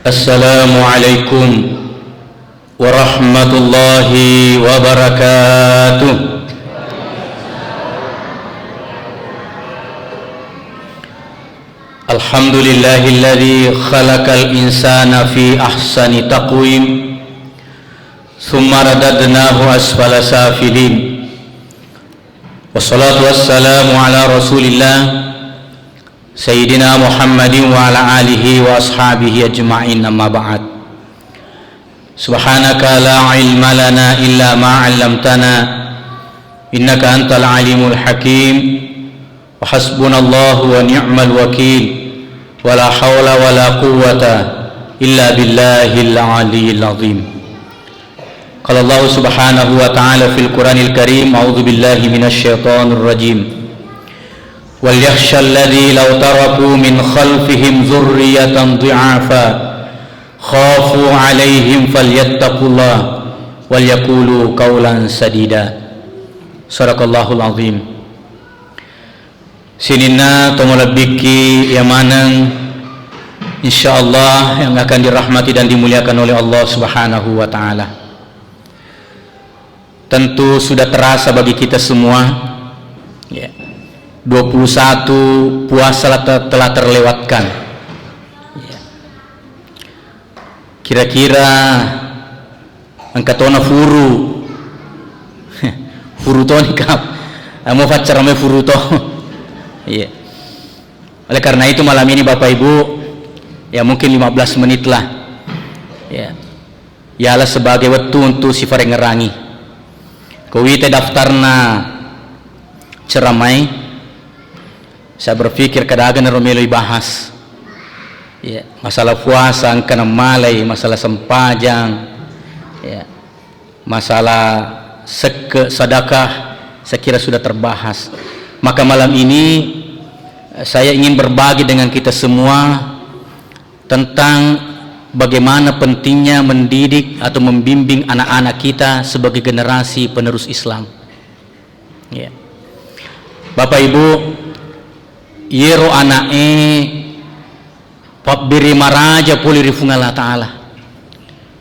Assalamualaikum warahmatullahi wabarakatuh. Alhamdulillahilladzi khalaqal insana fi ahsani taqwim thumma radadnahu asfala safilin. Wassalatu wassalamu ala Rasulillah Sayyidina Muhammadin wa ala alihi wa ashabihi ajma'in, amma ba'd. Subhanaka la ilma lana illa ma 'allamtana innaka antal alimul hakim. Wa hasbunallahu wa ni'mal wakil. Wa la hawla wa la quwwata illa billahil aliyyil azim. Qala Allah subhanahu wa ta'ala fil Qur'anil Karim, a'udzu billahi minasy syaithanir rajim. وَلْيَخْشَى الَّذِي لَوْ تَرَكُوا مِنْ خَلْفِهِمْ ذُرِّيَّةً ضِعَافًا خَافُوا عَلَيْهِمْ فَلْيَتَّقُوا اللَّهَ وَلْيَقُولُوا قَوْلًا سَدِيدًا. Sadaqallahul azim. Sinina tomolabiki yamanang insyaallah yang akan dirahmati dan dimuliakan oleh Allah Subhanahu wa taala. Tentu sudah terasa bagi kita semua, ya, 21 puasa telah terlewatkan. Kira-kira angkatona furu to nikap mau pacar me furu to. Iya. Oleh karena itu malam ini Bapak Ibu, ya mungkin 15 menit lah, ya, ialah sebagai waktu untuk si ngerangi kowite daftarna ceramai. Saya berpikir kadagan romeloi bahas, ya, masalah puasa, angkana malai, masalah sempajang, ya, masalah sedekah, saya kira sudah terbahas. Maka malam ini saya ingin berbagi dengan kita semua tentang bagaimana pentingnya mendidik atau membimbing anak-anak kita sebagai generasi penerus Islam. Ya. Bapak Ibu, yero anake pabbiri maraja puli rifungala ta'ala.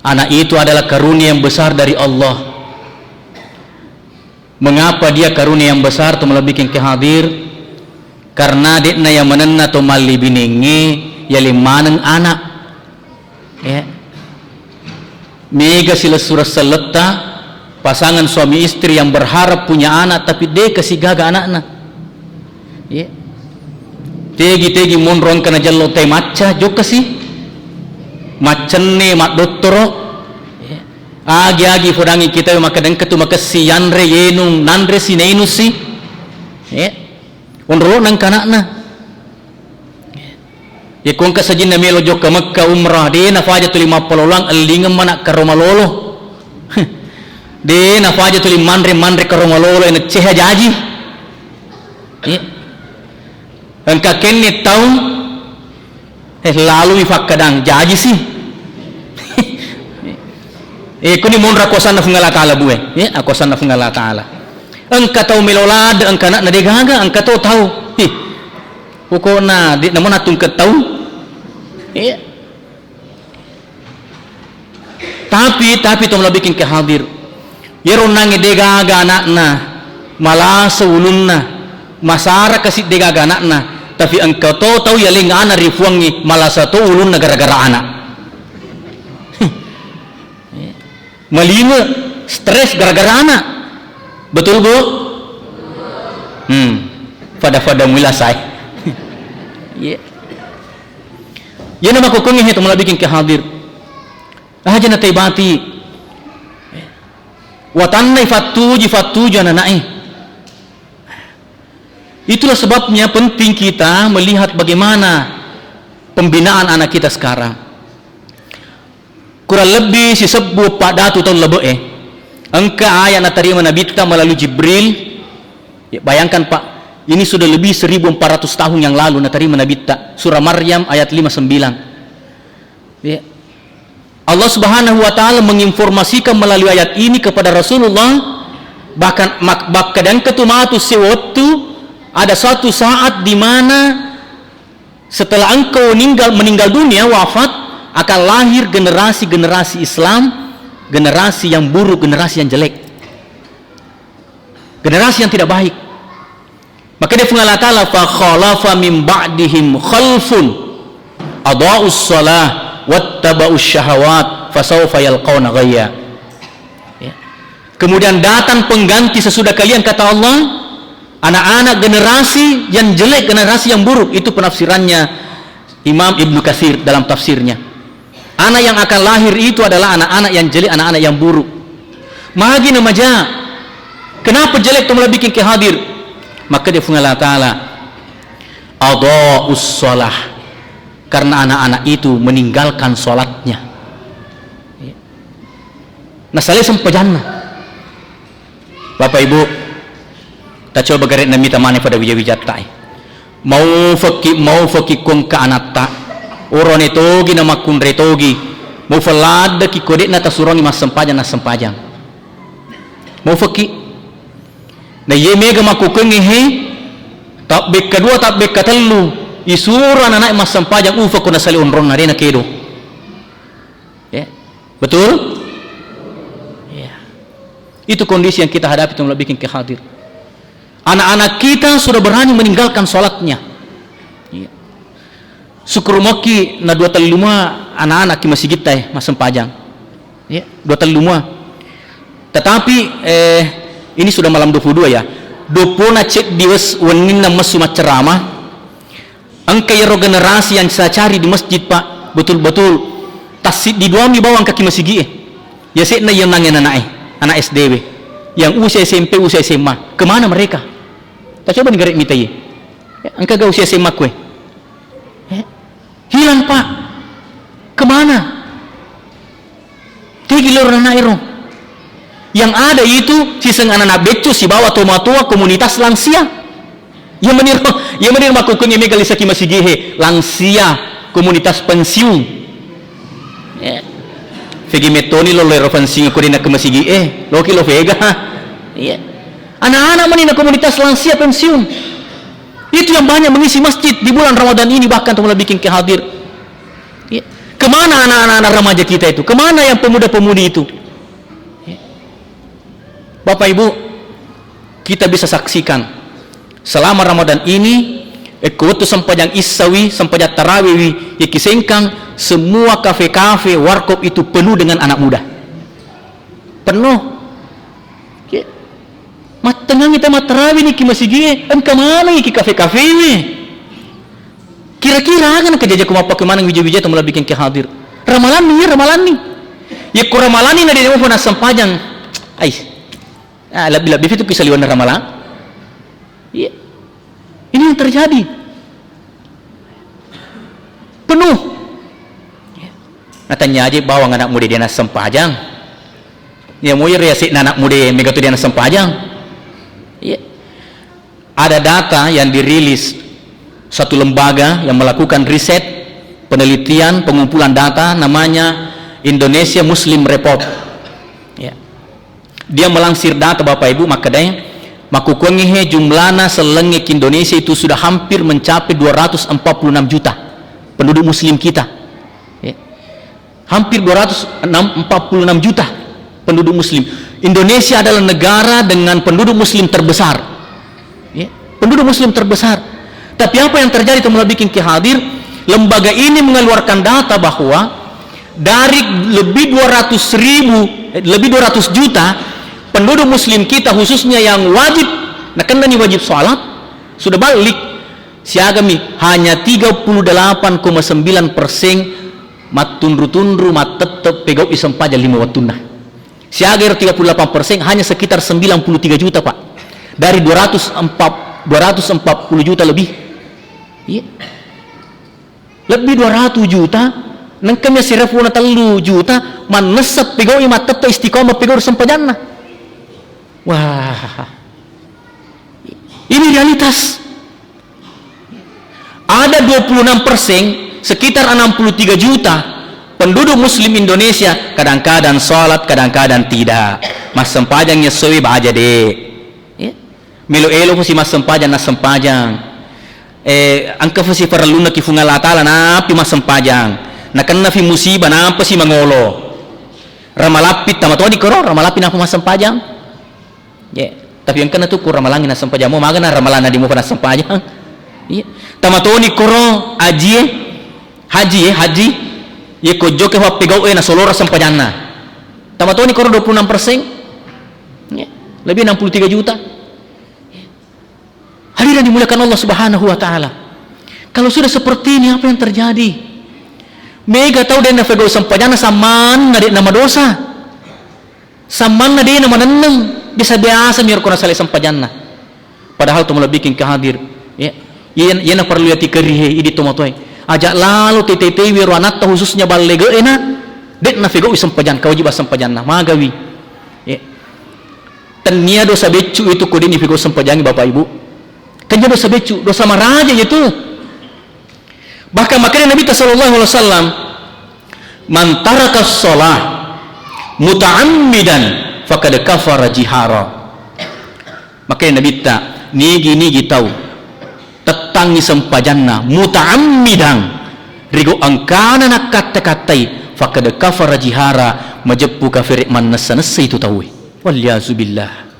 Anak itu adalah karunia yang besar dari Allah. Mengapa dia karunia yang besar tu melebihin kehadir? Karena dekna yang menenna tu mali biningi yali maneng anak, ya. Mega sila surah seleta pasangan suami istri yang berharap punya anak tapi dia kasih gaga anaknya, ya. Tegi monron kana jallo te macca jokka si macenne mak dottoro, agi fodangi kita maka dan ketu maka si yanre yenung nandre si neinu si, ya, onro nang kanakna, ya, kong kasajin na melo jokka Makkah umrah de na faja tuli mapololang alingam manak karomalolo de na faja tuli mandre karomalolo ena ceha jaji, ya. Engka kene tahun lalu ifakadang jaji sih. Kuni monra kosan na fungala taala buwe, ya, kosan na fungala taala. Engka tahu melolad engka nak nadegaga engka tahu. Pokona di namun atung ketau. Ya. Tapi tom bikin kehadir. Yero nange degaga anakna malasa ulunna. Masara kasih degaga anakna, tapi engkau tahu ya ling anak rifuangi malah satu ulun gara-gara anak. Melima stres gara-gara anak, betul bu? Pada mula saya. Ya nama kukungi itu malah bikin kehadir. Aja na taibati. Watanai fatuji ananai. Itulah sebabnya penting kita melihat bagaimana pembinaan anak kita sekarang. Kurang lebih si sebuah pada tu tahun lebih engka ayat na terima Nabi kita melalui Jibril, ya, bayangkan Pak, ini sudah lebih 1400 tahun yang lalu na terima Nabi kita, surah Maryam ayat 59, ya. Allah Subhanahu wa taala menginformasikan melalui ayat ini kepada Rasulullah, bahkan dan ketumatu sewaktu ada suatu saat di mana setelah engkau meninggal dunia, wafat, akan lahir generasi-generasi Islam, generasi yang buruk, generasi yang jelek, generasi yang tidak baik. Maka dia firman Allah Ta'ala, fa khalafa min ba'dihim khalfun adaa'us shalah wattaba'us syahawat fasawfa yalqawna ghayya. Ya. Kemudian datang pengganti sesudah kalian, kata Allah, anak-anak generasi yang jelek, generasi yang buruk. Itu penafsirannya Imam Ibnu Katsir dalam tafsirnya. Anak yang akan lahir itu adalah anak-anak yang jelek, anak-anak yang buruk. Magi namaja. Kenapa jelek tu mulai bikin kehadir? Maka dia firman Allah Ta'ala, adaa'us shalah, karena anak-anak itu meninggalkan sholatnya. Nah, salih sempajana. Bapak Ibu, kita coba garet nami tamane pada wija-wijata. Mau fakik kong ka anata. Oron etogi na makun retogi. Mau falada ki kodek na tasuroni mas sempajang na sempajang. Mau fakik. Na ye mega makukeng he. Tabek kedua, tabek ketelu. Isura anak mas sempajang ufa kuna sali onron na rena kedo. Ya. Betul? Ya. Itu kondisi yang kita hadapi untuk bikin kehadir. Anak-anak kita sudah berani meninggalkan sholatnya. Ya. Syukur moki na 25 anak-anak ki masih kita mas sempajang. Ya, 25. Tetapi ini sudah malam 22 ya. 20 na cek diwas wanin na masumat ceramah. Angkayaro generasi yang saya cari di masjid, Pak, betul-betul tasit di dua mi bawang kaki masigi. Ya sekna yang nangin anak SDW, yang usia SMP, usia SMA. Kemana mereka? Tak coba negara mita ye. Ya, angka gak usia SMA kue. Ya. Hilang, Pak. Kemana? Tigilor anak ero. Yang ada itu siseng anak becu si bawa tua komunitas lansia. Yang menir makukun yang megali saki masih gehe lansia komunitas pensiun. Ya. Fegi metoni lo lero pensiun ko din na masih gehe lo kilo vega. Ya. Anak-anak menina komunitas lansia pensiun. Itu yang banyak mengisi masjid di bulan Ramadan ini, bahkan mulai bikin kehadir. Ya. Kemana anak-anak remaja kita itu? Kemana yang pemuda-pemudi itu? Bapak Ibu, kita bisa saksikan selama Ramadan ini ekutu sempajang isawi, sempajang tarawih, yakisengkang semua kafe-kafe, warkop itu penuh dengan anak muda. Penuh. Ya. Matengah kita tarawih ni masih gini, kemana iki kafe-kafe ini? Kira-kira kan kejadian kumapa kemana wija-wija itu mulai bikin kehadir. Ramalan nih. Ya ku ramalan ni na di mo na sempajang. Ay. Lebih itu kisah liwan ramalan. Ya. Ini yang terjadi. Penuh. Ya. Natanya aja bawang anak muda dia na sempajang. Ya mau reasi anak muda mega tu dia na sempajang. Ya. Ada data yang dirilis satu lembaga yang melakukan riset, penelitian, pengumpulan data, namanya Indonesia Muslim Report. Ya. Dia melansir data Bapak Ibu, makanya makukongihe jumlahnya selengik Indonesia itu sudah hampir mencapai 246 juta penduduk muslim kita. Ya. Hampir 246 juta penduduk muslim. Indonesia adalah negara dengan penduduk muslim terbesar. Ya. Penduduk muslim terbesar. Tapi apa yang terjadi itu mulai bikin kehadir, lembaga ini mengeluarkan data bahwa dari lebih 200 juta penduduk muslim kita, khususnya yang wajib nakendani wajib sholat, sudah balik siagami hanya 38,9% matundru-tundru matetep pegau isempaja 5 watuna. Siaga 38% hanya sekitar 93 juta, Pak, dari 240 juta lebih. Iya. Lebih 200 juta nang kami sirafuna 3 juta manesep pegau imatete istiqomah pegau sempajana. Wah, ini realitas. Ada 26%, sekitar 63 juta penduduk muslim Indonesia kadang-kadang sholat, kadang-kadang tidak. Mas sempajangnya sewi bahaja deh. Ya. Melo-elo si mas sempajang na sempajang. Angka fasi paraluna ki fungal atala na pi mas sempajang. nakan fi musibah nampa si mangolo ramalapit tamatoni koro ramalapit na pumasang pajang tapi yang kena tu ku ramalangin na sampajang mo magana ramalana di mo pa na sampajang tamatoni koro haji ye ko joke wa pegau na solora sampajang na tamatoni koro 26%, lebih 63 juta. Hadirin dimuliakan Allah Subhanahu wa taala. Kalau sudah seperti ini apa yang terjadi? Mega tahu dia nafego sampajana saman na nama dosa. Saman na dia nama neneng bisa biasa mir kona sale sampajana. Padahal tu bikin kehadir. Ia na perlu yati kerihe idi tomatoy. Ajak lalu tete wiru anatta khususnya balega ena dek nafego sampajan kawajib sampajana magawi. Tania dosa becu itu kodini figo sampajangi Bapak Ibu. Kan dosa becu, dosa maraja itu. Bahkan makanya Nabi sallallahu alaihi wasallam man taraka shalah muta'ammidan faqad kafara jihara. Makanya Nabi nigi tahu tetangi sampajanna muta'ammidan rigo angkana nak kata-katai faqad kafara jihara majappu kafir man nasa itu tahu. Walyazubillah.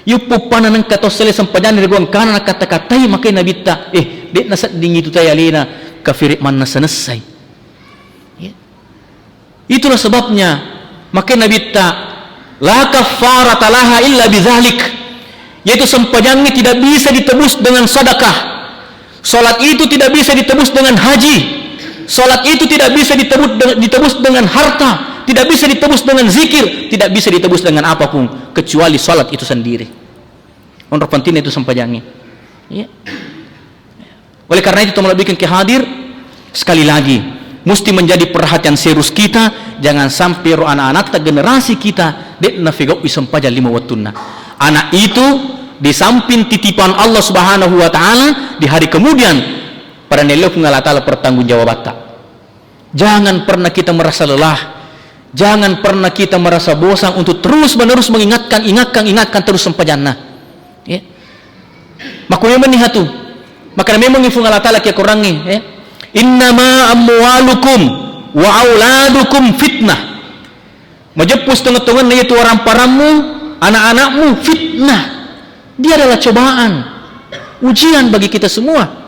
Yupupana nang kato sele sampajan rigo angkana nak kata-katai makanya Nabi dek nasat dingin itu tayalina kafirik man nasanasai. Itulah sebabnya makanya Nabi la kafarata laha illa bidzalik, yaitu sampajannya tidak bisa ditebus dengan sedekah, salat itu tidak bisa ditebus dengan haji, salat itu tidak bisa ditebus dengan harta, tidak bisa ditebus dengan zikir, tidak bisa ditebus dengan apapun kecuali salat itu sendiri. Untuk penting itu sampajannya. Oleh karena itu teman bikin kehadir sekali lagi mesti menjadi perhatian serius kita, jangan sampai anak-anak generasi kita dek nafigau isampaja 5 wattuna. Anak itu di samping titipan Allah Subhanahu wa taala di hari kemudian pada nilai pengalatala pertanggungjawab tak. Jangan pernah kita merasa lelah, jangan pernah kita merasa bosan untuk terus-menerus ingatkan terus sampajana. Makanya menihatu maka memang ifung Allah Ta'ala kia kurangi innama amwalukum wa auladukum fitnah, majepus tengah-tengah yaitu orang paramu anak-anakmu fitnah, dia adalah cobaan ujian bagi kita semua.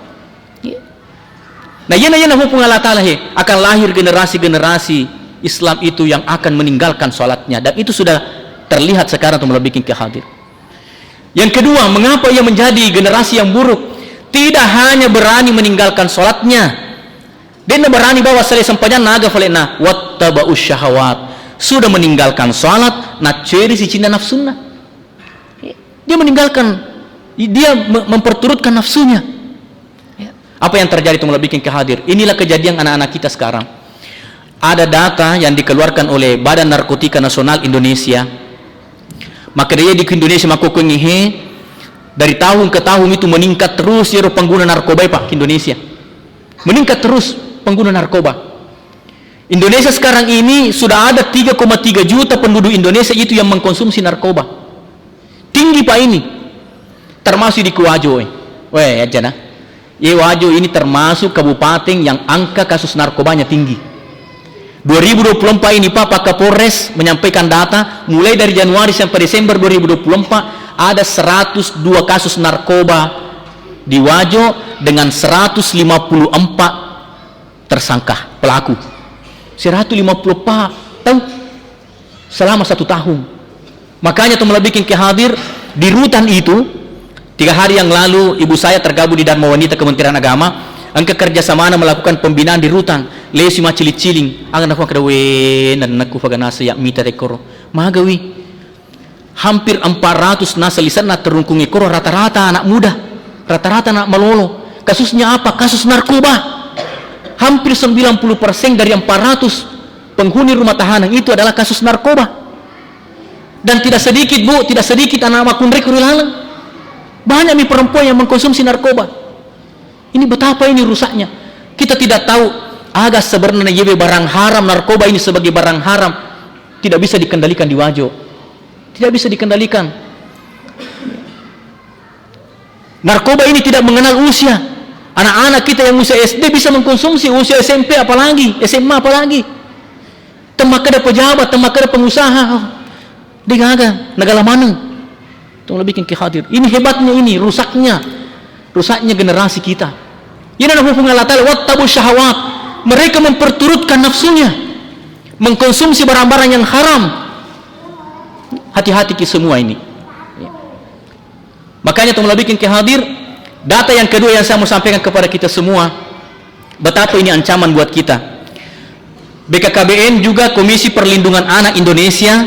Nah yana hukum Allah Ta'ala akan lahir generasi-generasi Islam itu yang akan meninggalkan sholatnya, dan itu sudah terlihat sekarang untuk bikin kehadir. Yang kedua, mengapa ia menjadi generasi yang buruk? Tidak hanya berani meninggalkan sholatnya, dia berani bawa salih sampajan naga falena wattaba'us syahawat, sudah meninggalkan sholat na ceri si cinta nafsunya, dia meninggalkan, dia memperturutkan nafsunya. Apa yang terjadi itu mulai bikin kehadir? Inilah kejadian anak-anak kita sekarang. Ada data yang dikeluarkan oleh Badan Narkotika Nasional Indonesia, maka dia di Indonesia makukungihe dari tahun ke tahun itu meningkat terus ya pengguna narkoba Pak. Indonesia meningkat terus pengguna narkoba. Indonesia sekarang ini sudah ada 3,3 juta penduduk Indonesia itu yang mengkonsumsi narkoba. Tinggi Pak ini, termasuk di Kuwajo. Weh aja nah, Wajo ini termasuk kabupaten yang angka kasus narkobanya tinggi. 2024 ini Pak Kapolres menyampaikan data mulai dari Januari sampai Desember 2024 ada 102 kasus narkoba di Wajo dengan 154 tersangka pelaku. 150 Pak tahu selama 1 tahun. Makanya telah bikin kehadir di rutan itu 3 hari yang lalu ibu saya tergabung di Dharma Wanita Kementerian Agama, angka kerjasama melakukan pembinaan di rutan lesi macili-ciling angan aku kada dan naku faganasa yak mita tekoro magawi hampir 400 nasa lisan na terungkung ekoro, rata-rata anak muda, rata-rata anak malolo. Kasusnya apa? Kasus narkoba. Hampir 90% dari 400 penghuni rumah tahanan itu adalah kasus narkoba. Dan tidak sedikit Bu, tidak sedikit anak makundrek kurilalang. Banyak nih perempuan yang mengkonsumsi narkoba. Ini betapa ini rusaknya. Kita tidak tahu agak sebenarnya yewe barang haram, narkoba ini sebagai barang haram tidak bisa dikendalikan di Wajo. Tidak bisa dikendalikan. Narkoba ini tidak mengenal usia. Anak-anak kita yang usia SD bisa mengkonsumsi, usia SMP apalagi, SMA apalagi. Temakada pejabat, temakada pengusaha. Dengaga, negala mana? Tolong bikin kehadir. Ini hebatnya ini, rusaknya generasi kita. Ini adalah hukum Allah Ta'ala, wattabu syahawat. Mereka memperturutkan nafsunya, mengkonsumsi barang-barang yang haram. Hati-hati kita semua ini. Makanya tolong bikin kehadir. Data yang kedua yang saya mau sampaikan kepada kita semua, betapa ini ancaman buat kita. BKKBN juga Komisi Perlindungan Anak Indonesia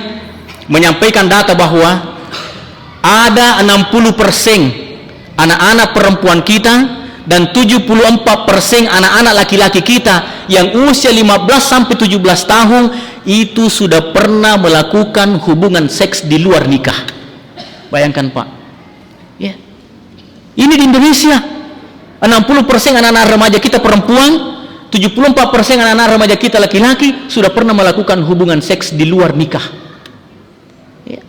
menyampaikan data bahwa ada 60% anak-anak perempuan kita dan 74% anak-anak laki-laki kita yang usia 15 sampai 17 tahun itu sudah pernah melakukan hubungan seks di luar nikah. Bayangkan Pak. Ya. Ini di Indonesia. 60% anak-anak remaja kita perempuan, 74% anak-anak remaja kita laki-laki sudah pernah melakukan hubungan seks di luar nikah. Ya.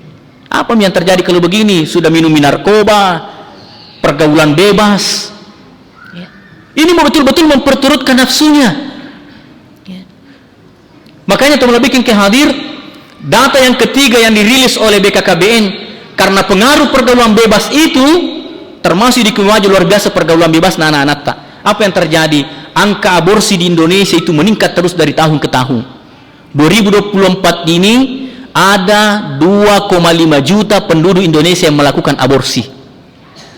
Apa yang terjadi kalau begini? Sudah minum narkoba, pergaulan bebas. Ya. Ini betul-betul memperturutkan nafsunya. Ya. Makanya teman bikin kehadir, data yang ketiga yang dirilis oleh BKKBN, karena pengaruh pergaulan bebas itu termasuk di kewajiban luar biasa pergaulan bebas anak-anak tak. Apa yang terjadi? Angka aborsi di Indonesia itu meningkat terus dari tahun ke tahun. 2024 ini ada 2,5 juta penduduk Indonesia yang melakukan aborsi.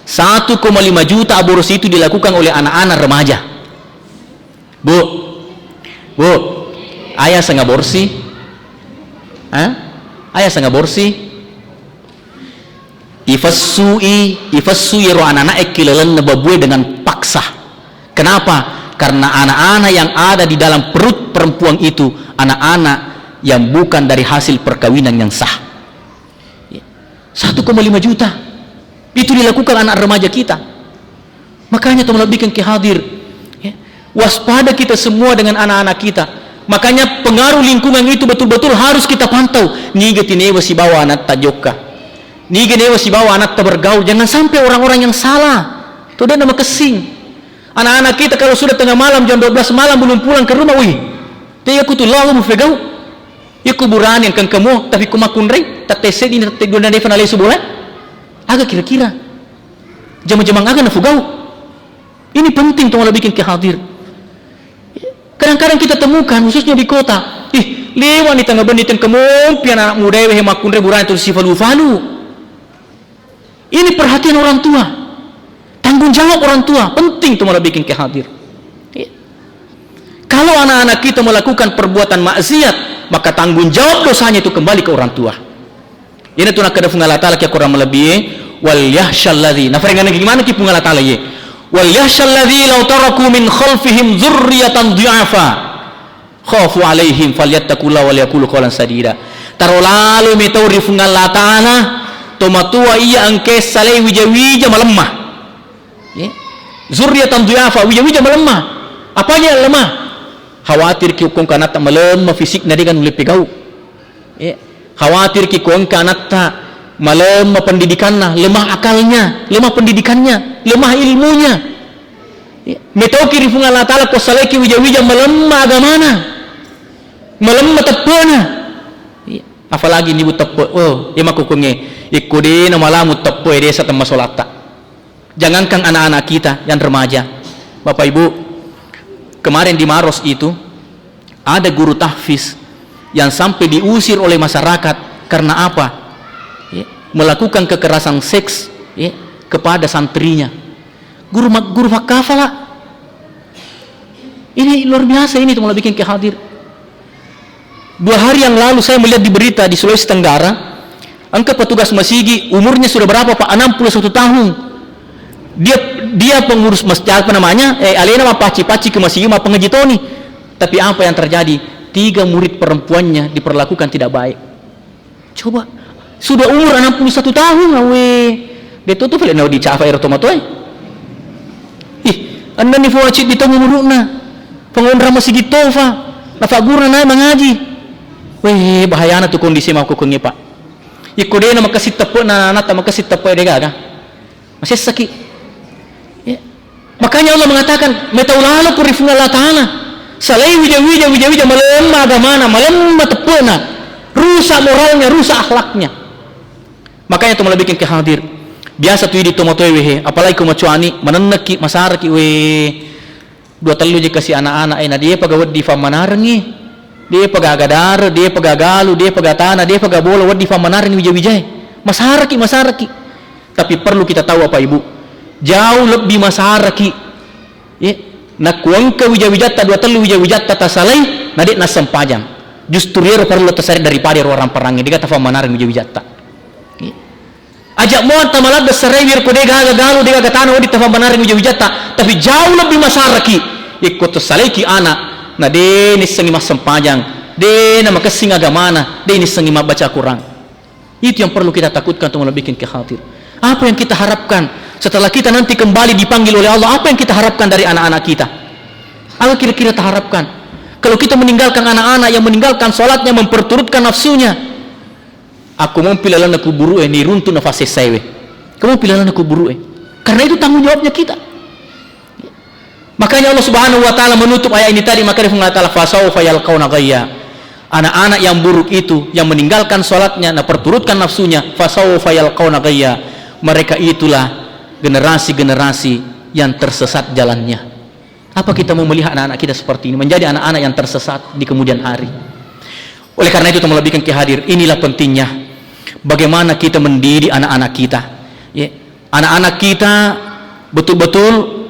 1,5 juta aborsi itu dilakukan oleh anak-anak remaja. Bu, ayah sang aborsi? Ayah sang aborsi? Ifassui ro anak-anak ekilalan nababue dengan paksa. Kenapa? Karena anak-anak yang ada di dalam perut perempuan itu anak-anak yang bukan dari hasil perkawinan yang sah. 1,5 juta itu dilakukan anak remaja kita. Makanya teman bikin kehadir, waspada kita semua dengan anak-anak kita. Makanya pengaruh lingkungan itu betul-betul harus kita pantau. Niga tinewa si bawa anak tajoka, niga newa si bawa anak bergaul. Jangan sampai orang-orang yang salah itu dia nama kesing. Anak-anak kita kalau sudah tengah malam jam 12 malam belum pulang ke rumah, wih, dia aku tuh lalu mufegau, ya kuburan yang kan kamu, tapi kumakunrei, tak tese ini tak dua nade fanalai sebulan, agak kira-kira, jam-jam agak nafugau. Ini penting tuh bikin kehadir. Kadang-kadang kita temukan khususnya di kota, lewat di tengah bandit yang kamu, pian anak muda yang makunrei buran itu si falu-falu. Ini perhatian orang tua. Tanggung jawab orang tua penting tuh malah bikin kehadir. Ya. Kalau anak-anak kita melakukan perbuatan maksiat, maka tanggung jawab dosanya itu kembali ke orang tua. Ini tuh nak ada fungal ta'ala kia kurang melebihi wal yahsyalladzi. Nah, faringan gimana ki fungal ta'ala ye? Wal yahsyalladzi law taraku min khalfihim dzurriyyatan dhi'afa khafu alaihim falyattaqullaha wal yaqulu qawlan sadida. Tarolalu metauri fungal ta'ala tomatua iya angke salai wija-wija melemah. Ya. Zurriyatan dhi'afa, wija-wija melemah. Apanya yang lemah? Khawatir ki kong kanata melemah fisik na dengan mulai pegau. Ya. Khawatir ki kong kanata melemah pendidikannya, lemah akalnya, lemah pendidikannya, lemah ilmunya. Ya. Metau kiri fungal Allah Ta'ala ko salai ki wija-wija melemah agamana, melemah tepena. Ya. Apalagi nibu tepe, ya makukunge ikudi na malamu tepe desa tempat solata. Jangankan anak-anak kita yang remaja, Bapak Ibu, kemarin di Maros itu ada guru tahfiz yang sampai diusir oleh masyarakat karena apa? Ya, melakukan kekerasan seks ya, kepada santrinya. Guru wakafala. Ini luar biasa ini tuh malah bikin kehadir. 2 hari yang lalu saya melihat di berita di Sulawesi Tenggara, angka petugas masigi umurnya sudah berapa Pak? 61 tahun. Dia pengurus masjid apa namanya alena mah paci-paci ke masjid mah pengejitoni, tapi apa yang terjadi? 3 murid perempuannya diperlakukan tidak baik. Coba sudah umur 61 tahun awe dia tutup le nau di cafa air tomato anda ni fawacit di tengah murukna pengonra masjid tofa nafagurna na mengaji weh bahayana tu kondisi mah ko kungi Pak ikode na makasih tepo na anak makasih tepo dega masih sakit. Makanya Allah mengatakan metaulala kurifuna Allah Ta'ala salai wija malemah agamana, malemah tepena, rusak moralnya, rusak akhlaknya. Makanya itu malah bikin kehadir biasa tuh di tomotoy wehe, apalagi kumacuani manenneki masaraki we dua telu je kasih anak-anak dia pagawad di famanarengi, dia pagagadar, dia pagagalu, dia pagatana, dia pagabola wad di famanarengi wija-wijay masaraki. Tapi perlu kita tahu apa ibu, jauh lebih masaraki ya nakuangka wija-wijatta dua telu wija-wijatta tasalai nadik nasempajang justru dia perlu tasari daripada orang perangi dia kata famanarengi wija-wijatta ajak muat tamalat besarai biar kode gagal dia kata anak di tafamanarengi wija-wijatta tapi jauh lebih masaraki ikut tasalai ki anak nah de ni sengi mas sempajang de nama kesing agamana de ni sengi baca Quran. Itu yang perlu kita takutkan untuk bikin khawatir. Apa yang kita harapkan setelah kita nanti kembali dipanggil oleh Allah? Apa yang kita harapkan dari anak-anak kita? Apa kira-kira kita harapkan kalau kita meninggalkan anak-anak yang meninggalkan sholatnya, memperturutkan nafsunya? Aku mau pilih aku buru ni runtuh nafas saya. Kamu pilih aku buru karena itu tanggung jawabnya kita. Makanya Allah Subhanahu wa taala menutup ayat ini tadi, maka dia mengatakan fasawfa yalqauna ghayya. Anak-anak yang buruk itu yang meninggalkan sholatnya, perturutkan nafsunya, fasawfa yalqauna ghayya. Mereka itulah generasi-generasi yang tersesat jalannya. Apa kita mau melihat anak-anak kita seperti ini menjadi anak-anak yang tersesat di kemudian hari? Oleh karena itu teman lebihkan kehadir, inilah pentingnya bagaimana kita mendidik anak-anak kita. Ya. Anak-anak kita betul-betul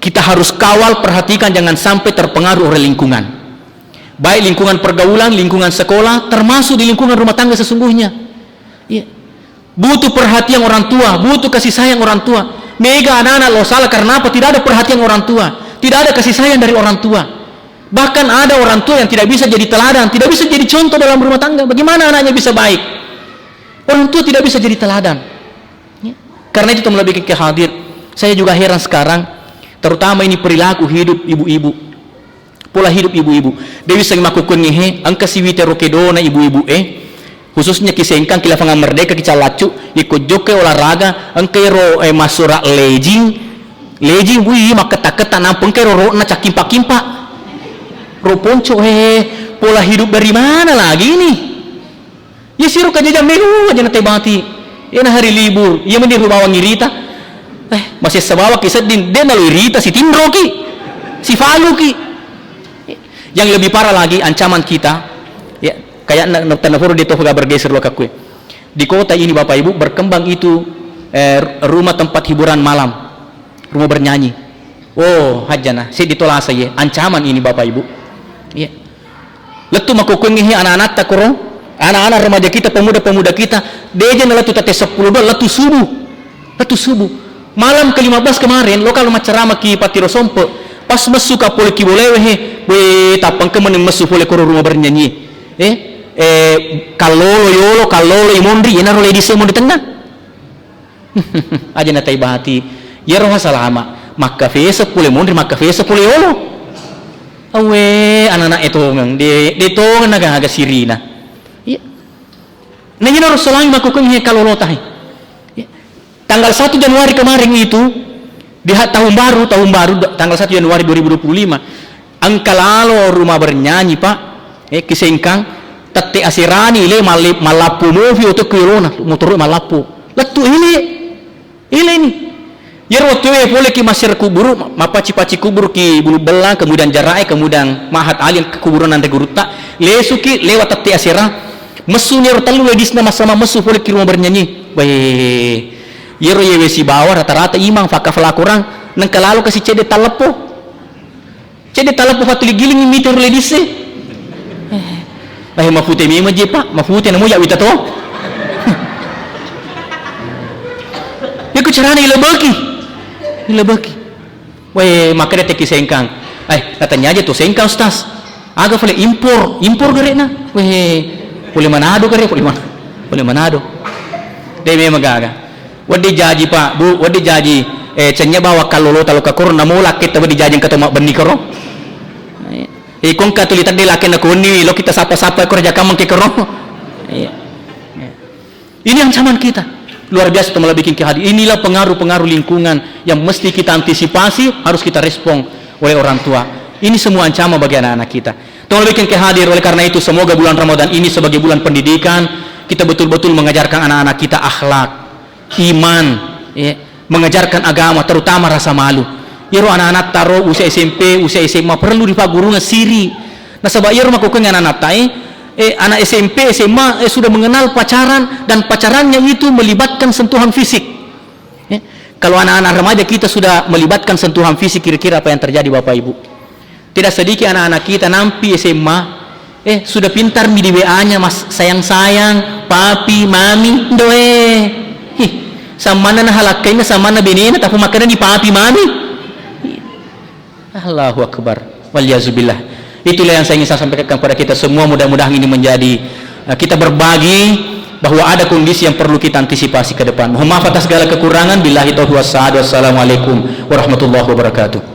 kita harus kawal, perhatikan jangan sampai terpengaruh oleh lingkungan. Baik lingkungan pergaulan, lingkungan sekolah, termasuk di lingkungan rumah tangga sesungguhnya. Ya. Butuh perhatian orang tua, butuh kasih sayang orang tua. Mega anak-anak lo salah karena apa? Tidak ada perhatian orang tua, tidak ada kasih sayang dari orang tua. Bahkan ada orang tua yang tidak bisa jadi teladan, tidak bisa jadi contoh dalam rumah tangga. Bagaimana anaknya bisa baik? Orang tua tidak bisa jadi teladan. Ya. Karena itu teman lebih kehadir. Saya juga heran sekarang, terutama ini perilaku hidup ibu-ibu, pola hidup ibu-igu. Dewi sering makukan ngehe, angka siwite rokedona ibu-ibu khususnya kisengkang kilafangan merdeka kicalacu, ikut joke olahraga, angka ro masura lejing, wih maka taketa nampung kero ro na cakimpa-kimpa, ro ponco pola hidup dari mana lagi ini? Ya siru kaja jam melu aja nate bati, ya hari libur, ya mendir bawa ngirita, masih sebawa kisah din, dia nalu irita si Tindro ki, si Falu ki. Yang lebih parah lagi ancaman kita, ya kayak tanafuru di tofa bergeser lo kakue. Di kota ini Bapak Ibu berkembang itu rumah tempat hiburan malam, rumah bernyanyi. Oh hajana, saya ditolak saya. Ancaman ini Bapak Ibu. Ya. Letu makukungihi anak-anak takuro, anak-anak remaja kita, pemuda-pemuda kita, deja letu tate 10 dolar letu subuh. Malam ke-15 kemarin, lokal macarama ki Patiro Sompo, pas masuk ka pole ki bolewe tapang kemen masuk pole koro rumah bernyanyi. Kalolo imondri ina role di semo di tengah. Aja natai bahati. Ya roh salama, maka fesa pole mondri, maka fesa pole yolo. Awe anak-anak itu ngang de tongan naga sirina. Ya. Nanya Rasulullah makukan kalolo tahi. Tanggal 1 Januari kemarin itu di tahun baru tanggal 1 Januari 2025 angka lalo rumah bernyanyi Pak kisengkang tete asirani ile malapu movie untuk kirona motor malapu letu ini ya waktu boleh ki masir kubur mapaci kubur ki bulu belang kemudian jarai kemudian mahat alien ke kuburan ande guruta lesuki lewat tete asira mesunya telu ledisna sama mesu boleh ki rumah bernyanyi bae yero yewe si bawah rata-rata imang fakafla kurang nang kalalu kasih cede talapo fatuli giling imiter ledise bahe mafute mi maje Pak mafute namo ya wita to ya ku carana ilabaki wae makare teki sengkang katanya aja tuh sengkang ustaz aga fale impor garena boleh Manado deme magaga wadi jaji Pak Bu wadi jaji cenya bawa kalolo talo kakor namo lakit wadi jaji kata mak bendi karo kong katuli tadi lakin aku ni lo kita sapa-sapa kerja kamang ke karo ini ancaman kita luar biasa telah bikin kehadir. Inilah pengaruh-pengaruh lingkungan yang mesti kita antisipasi, harus kita respon oleh orang tua. Ini semua ancaman bagi anak-anak kita. Telah bikin kehadir. Oleh karena itu semoga bulan Ramadan ini sebagai bulan pendidikan, kita betul-betul mengajarkan anak-anak kita akhlak, iman, ya, mengajarkan agama, terutama rasa malu. Yero anak-anak taruh usia SMP, usia SMA perlu dipagurungan siri. Nah sebab yero makukan anak-anak anak SMP, SMA sudah mengenal pacaran, dan pacarannya itu melibatkan sentuhan fisik. Kalau anak-anak remaja kita sudah melibatkan sentuhan fisik, kira-kira apa yang terjadi Bapak Ibu? Tidak sedikit anak-anak kita nampi SMA sudah pintar di WA-nya, mas sayang-sayang, papi, mami, doe. Sama mana halakainya, sama mana benina, tapi makanan di papi, mami. Allahu Akbar. Walyazubillah. Itulah yang saya ingin sampaikan kepada kita semua. Mudah-mudahan ini menjadi kita berbagi bahwa ada kondisi yang perlu kita antisipasi ke depan. Mohon maaf atas segala kekurangan. Billahi taufiq wassalamualaikum warahmatullahi wabarakatuh.